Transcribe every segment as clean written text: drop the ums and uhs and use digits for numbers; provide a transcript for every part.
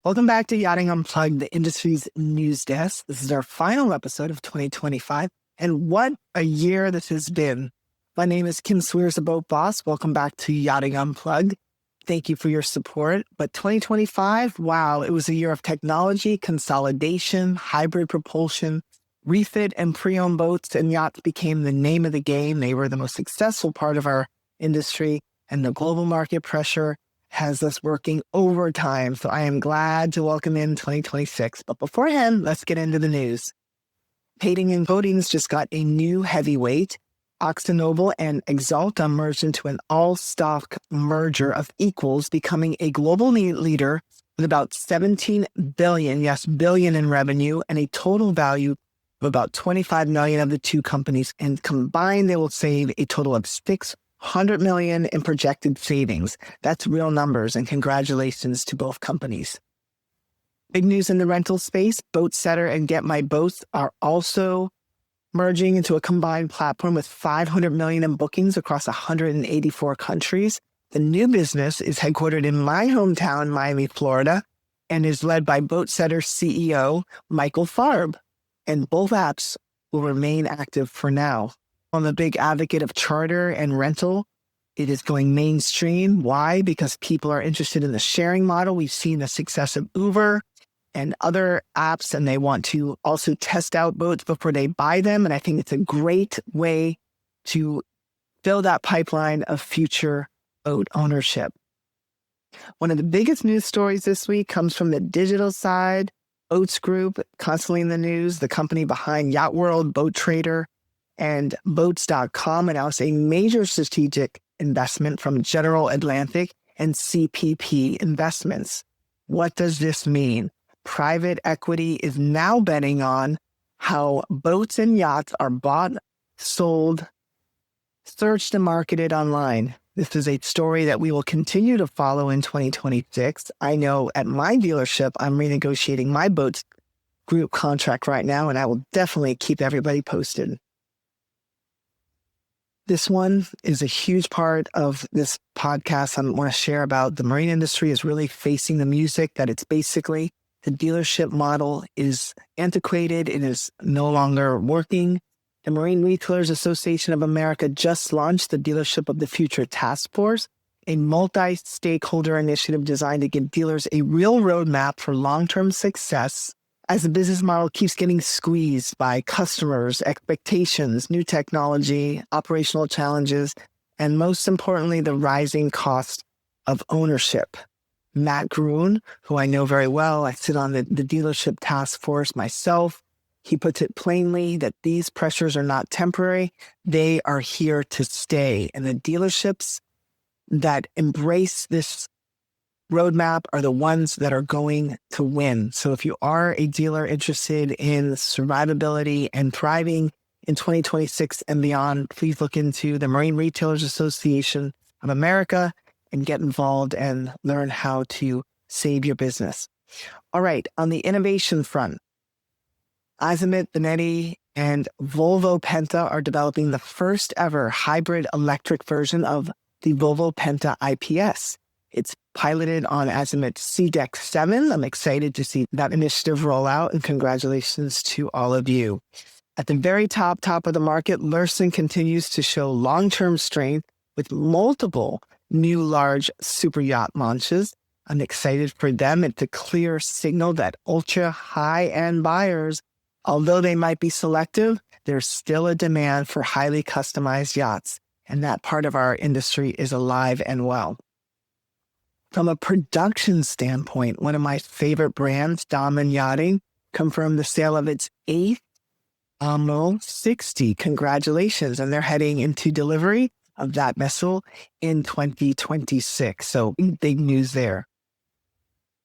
Welcome back to Yachting Unplugged, the industry's news desk. This is our final episode of 2025, and what a year this has been. My name is Sweers, the boat boss. Welcome back to Yachting Unplugged. Thank you for your support. But 2025, wow, it was a year of technology, consolidation, hybrid propulsion, refit, and pre-owned boats and yachts became the name of the game. They were the most successful part of our industry, and the global market pressure has us working overtime. So I am glad to welcome in 2026. But beforehand, let's get into the news. Painting and Coatings just got a new heavyweight. Oxynoble and Exalta merged into an all-stock merger of equals, becoming a global leader with about 17 billion, yes, billion in revenue and a total value of about 25 million of the two companies. And combined, they will save a total of $600 million in projected savings. That's real numbers, and congratulations to both companies. Big news in the rental space, Boatsetter and Get My Boats are also merging into a combined platform with 500 million in bookings across 184 countries. The new business is headquartered in my hometown, Miami, Florida, and is led by Boatsetter CEO Michael Farb. And both apps will remain active for now. I'm a big advocate of charter and rental. It is going mainstream. Why? Because people are interested in the sharing model. We've seen the success of Uber and other apps, and they want to also test out boats before they buy them. And I think it's a great way to fill that pipeline of future boat ownership. One of the biggest news stories this week comes from the digital side. Oats Group, constantly in the news, the company behind Yacht World, Boat Trader, and Boats.com announced a major strategic investment from General Atlantic and CPP Investments. What does this mean? Private equity is now betting on how boats and yachts are bought, sold, searched, and marketed online. This is a story that we will continue to follow in 2026. I know at my dealership, I'm renegotiating my Boats Group contract right now, and I will definitely keep everybody posted. This one is a huge part of this podcast. I want to share about the marine industry is really facing the music that it's basically the dealership model is antiquated. It is no longer working. The Marine Retailers Association of America just launched the Dealership of the Future Task Force, a multi-stakeholder initiative designed to give dealers a real roadmap for long-term success as the business model keeps getting squeezed by customers, expectations, new technology, operational challenges, and most importantly, the rising cost of ownership. Matt Groon, who I know very well, I sit on the dealership task force myself. He puts it plainly that these pressures are not temporary. They are here to stay. And the dealerships that embrace this roadmap are the ones that are going to win. So if you are a dealer interested in survivability and thriving in 2026 and beyond, please look into the Marine Retailers Association of America and get involved and learn how to save your business. All right, on the innovation front, Azimut, Benetti, and Volvo Penta are developing the first ever hybrid electric version of the Volvo Penta IPS. It's piloted on Azimut CDEC 7. I'm excited to see that initiative roll out, and congratulations to all of you. At the very top of the market, Lursen continues to show long-term strength with multiple new large super yacht launches. I'm excited for them. It's a clear signal that ultra high-end buyers, although they might be selective, there's still a demand for highly customized yachts, and that part of our industry is alive and well. From a production standpoint, one of my favorite brands, Damen Yachting, confirmed the sale of its 8th Amo 60. Congratulations. And they're heading into delivery of that vessel in 2026. So big news there.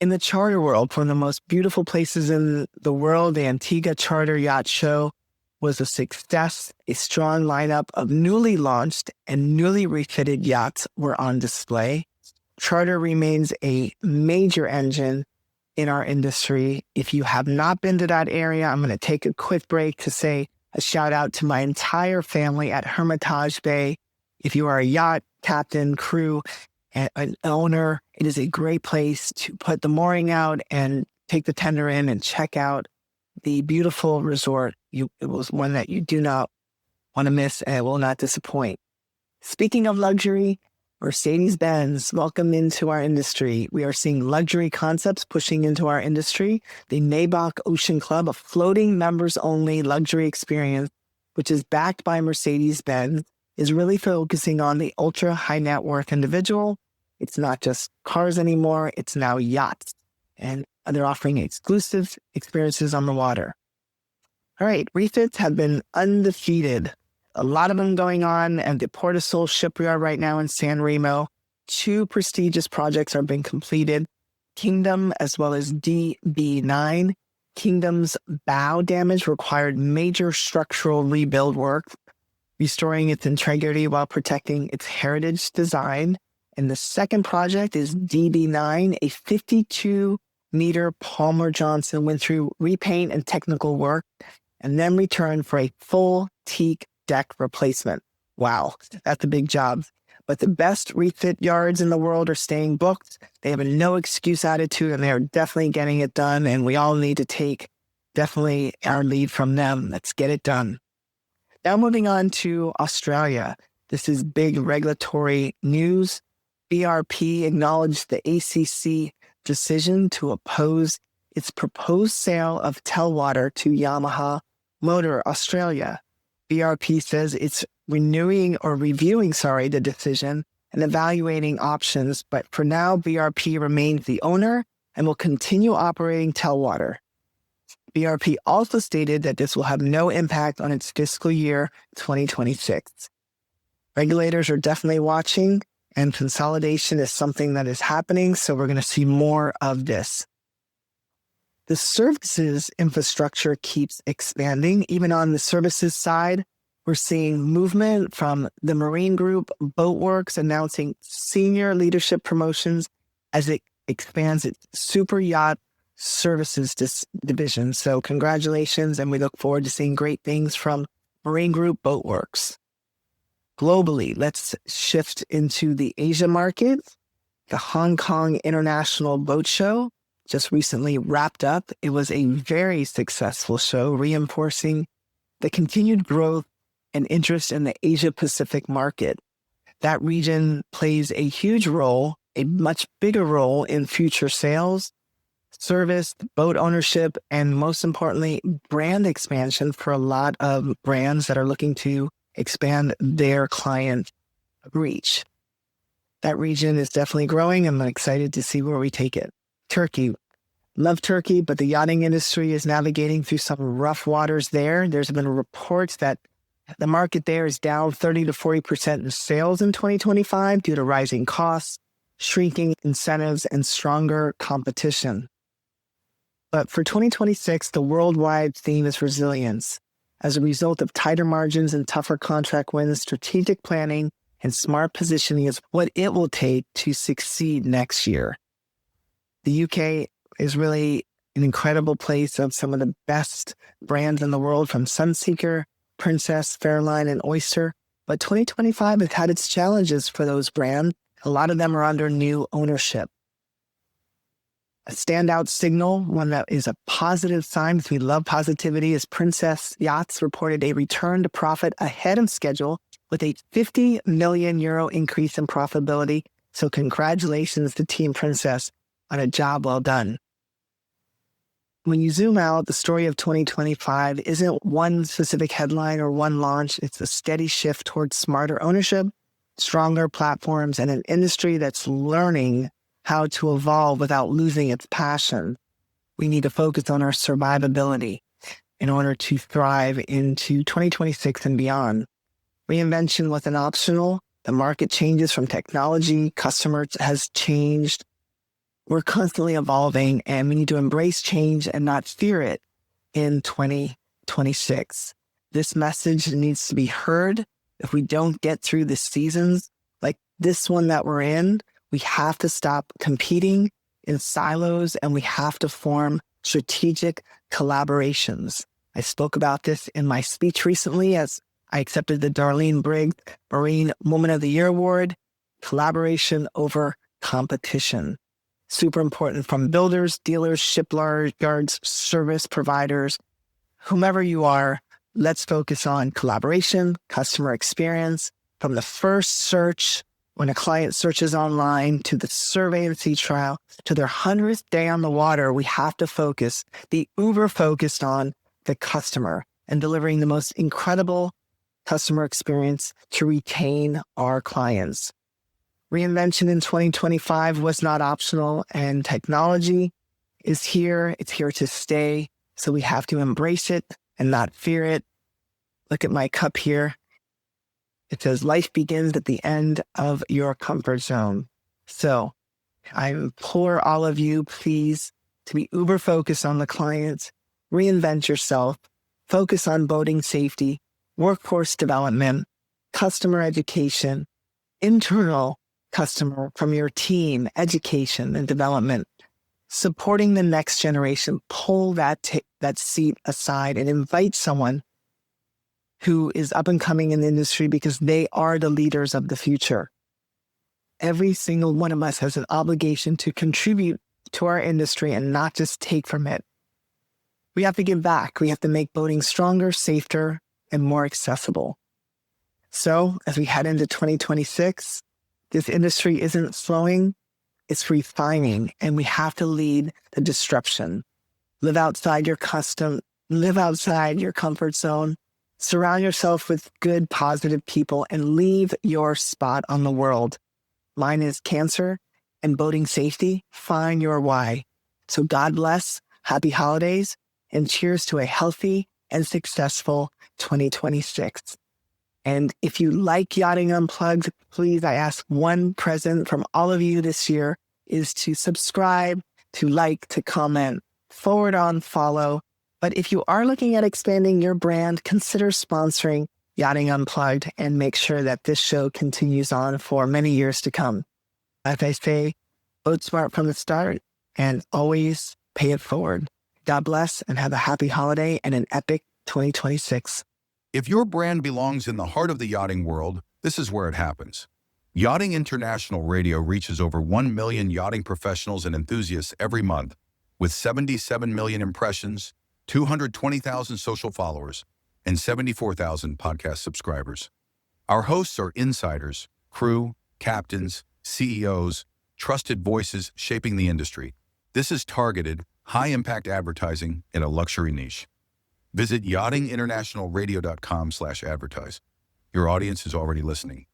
In the charter world, one of the most beautiful places in the world, the Antigua Charter Yacht Show was a success. A strong lineup of newly launched and newly refitted yachts were on display. Charter remains a major engine in our industry. If you have not been to that area, I'm going to take a quick break to say a shout out to my entire family at Hermitage Bay. If you are a yacht captain, crew, an owner, it is a great place to put the mooring out and take the tender in and check out the beautiful resort. It was one that you do not want to miss and it will not disappoint. Speaking of luxury, Mercedes-Benz, welcome into our industry. We are seeing luxury concepts pushing into our industry. The Maybach Ocean Club, a floating members-only luxury experience, which is backed by Mercedes-Benz, is really focusing on the ultra-high net worth individual. It's not just cars anymore, it's now yachts. And they're offering exclusive experiences on the water. All right, refits have been undefeated. A lot of them going on at the Port of Sol shipyard right now in San Remo. 2 prestigious projects are being completed. Kingdom as well as DB9. Kingdom's bow damage required major structural rebuild work, restoring its integrity while protecting its heritage design. And the second project is DB9, a 52-meter Palmer Johnson went through repaint and technical work and then returned for a full teak deck replacement. Wow, that's a big job. But the best refit yards in the world are staying booked. They have a no excuse attitude and they are definitely getting it done. And we all need to take definitely our lead from them. Let's get it done. Now moving on to Australia. This is big regulatory news. BRP acknowledged the ACC decision to oppose its proposed sale of Telwater to Yamaha Motor Australia. BRP says it's reviewing the decision and evaluating options, but for now, BRP remains the owner and will continue operating Telwater. BRP also stated that this will have no impact on its fiscal year 2026. Regulators are definitely watching, and consolidation is something that is happening, so we're going to see more of this. The services infrastructure keeps expanding. Even on the services side, we're seeing movement from the Marine Group, Boatworks announcing senior leadership promotions as it expands its super yacht services division. So congratulations, and we look forward to seeing great things from Marine Group, Boatworks. Globally, let's shift into the Asia market. The Hong Kong International Boat Show just recently wrapped up. It was a very successful show, reinforcing the continued growth and interest in the Asia-Pacific market. That region plays a huge role, a much bigger role in future sales, service, boat ownership, and most importantly, brand expansion for a lot of brands that are looking to expand their client reach. That region is definitely growing. I'm excited to see where we take it. Turkey. Love Turkey, but the yachting industry is navigating through some rough waters there. There's been reports that the market there is down 30 to 40% in sales in 2025 due to rising costs, shrinking incentives, and stronger competition. But for 2026, the worldwide theme is resilience. As a result of tighter margins and tougher contract wins, strategic planning and smart positioning is what it will take to succeed next year. The UK is really an incredible place of some of the best brands in the world, from Sunseeker, Princess, Fairline, and Oyster. But 2025 has had its challenges for those brands. A lot of them are under new ownership. A standout signal, one that is a positive sign, because we love positivity, is Princess Yachts reported a return to profit ahead of schedule with a 50 million euro increase in profitability. So congratulations to Team Princess on a job well done. When you zoom out, the story of 2025 isn't one specific headline or one launch. It's a steady shift towards smarter ownership, stronger platforms, and an industry that's learning how to evolve without losing its passion. We need to focus on our survivability in order to thrive into 2026 and beyond. Reinvention wasn't optional. The market changes from technology. Customers has changed. We're constantly evolving, and we need to embrace change and not fear it in 2026. This message needs to be heard. If we don't get through the seasons like this one that we're in, we have to stop competing in silos, and we have to form strategic collaborations. I spoke about this in my speech recently as I accepted the Darlene Briggs Marine Woman of the Year Award. Collaboration over competition. Super important, from builders, dealers, shipyards, service providers, whomever you are. Let's focus on collaboration, customer experience, from the first search when a client searches online to the survey and sea trial to their 100th day on the water. We have to be uber focused on the customer and delivering the most incredible customer experience to retain our clients. Reinvention in 2025 was not optional, and technology is here. It's here to stay. So we have to embrace it and not fear it. Look at my cup here. It says life begins at the end of your comfort zone. So I implore all of you, please, to be uber focused on the clients, reinvent yourself, focus on boating safety, workforce development, customer education, internal customer from your team, education and development, supporting the next generation. Pull that seat aside and invite someone who is up and coming in the industry, because they are the leaders of the future. Every single one of us has an obligation to contribute to our industry and not just take from it. We have to give back. We have to make boating stronger, safer, and more accessible. So as we head into 2026, this industry isn't slowing, it's refining, and we have to lead the disruption. Live outside your comfort zone, surround yourself with good, positive people, and leave your spot on the world. Mine is cancer and boating safety. Find your why. So God bless, happy holidays, and cheers to a healthy and successful 2026. And if you like Yachting Unplugged, please, I ask one present from all of you this year is to subscribe, to like, to comment, forward on, follow. But if you are looking at expanding your brand, consider sponsoring Yachting Unplugged and make sure that this show continues on for many years to come. As I say, boat smart from the start and always pay it forward. God bless and have a happy holiday and an epic 2026. If your brand belongs in the heart of the yachting world, this is where it happens. Yachting International Radio reaches over 1 million yachting professionals and enthusiasts every month, with 77 million impressions, 220,000 social followers, and 74,000 podcast subscribers. Our hosts are insiders, crew, captains, CEOs, trusted voices shaping the industry. This is targeted, high-impact advertising in a luxury niche. Visit yachtinginternationalradio.com/advertise. Your audience is already listening.